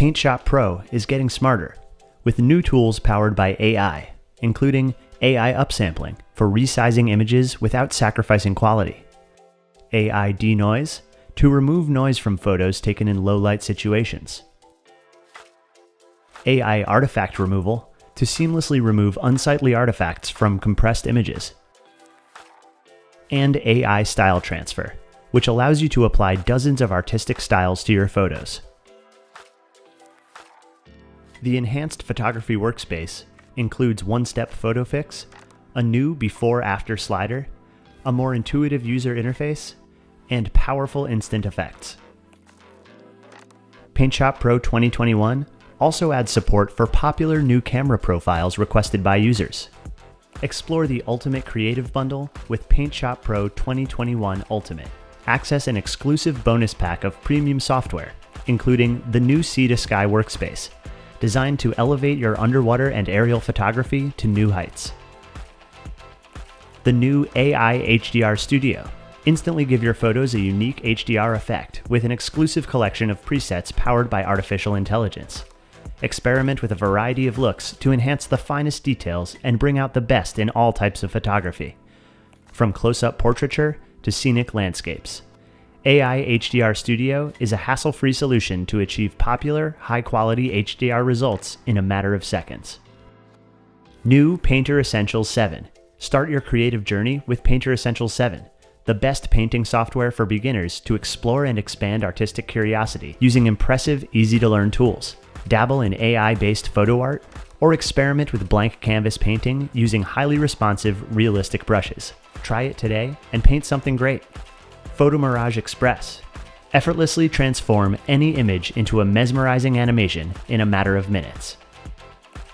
PaintShop Pro is getting smarter with new tools powered by AI, including AI upsampling for resizing images without sacrificing quality, AI denoise to remove noise from photos taken in low-light situations, AI artifact removal to seamlessly remove unsightly artifacts from compressed images, and AI style transfer, which allows you to apply dozens of artistic styles to your photos. The enhanced photography workspace includes one-step photo fix, a new before-after slider, a more intuitive user interface, and powerful instant effects. PaintShop Pro 2021 also adds support for popular new camera profiles requested by users. Explore the Ultimate Creative Bundle with PaintShop Pro 2021 Ultimate. Access an exclusive bonus pack of premium software, including the new Sea to Sky workspace, designed to elevate your underwater and aerial photography to new heights. The new AI HDR Studio. Instantly give your photos a unique HDR effect with an exclusive collection of presets powered by artificial intelligence. Experiment with a variety of looks to enhance the finest details and bring out the best in all types of photography. From close-up portraiture to scenic landscapes, AI HDR Studio is a hassle-free solution to achieve popular, high-quality HDR results in a matter of seconds. New Painter Essentials 7. Start your creative journey with Painter Essentials 7, the best painting software for beginners to explore and expand artistic curiosity using impressive, easy-to-learn tools. Dabble in AI-based photo art, or experiment with blank canvas painting using highly responsive, realistic brushes. Try it today and paint something great. PhotoMirage Express. Effortlessly transform any image into a mesmerizing animation in a matter of minutes.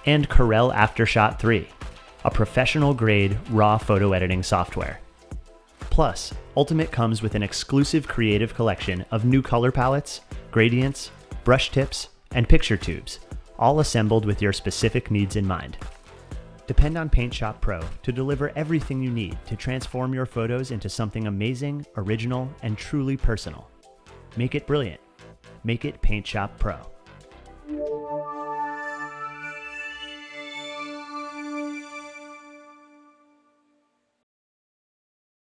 And Corel AfterShot 3, a professional-grade raw photo editing software. Plus, Ultimate comes with an exclusive creative collection of new color palettes, gradients, brush tips, and picture tubes, all assembled with your specific needs in mind. Depend on PaintShop Pro to deliver everything you need to transform your photos into something amazing, original, and truly personal. Make it brilliant. Make it PaintShop Pro.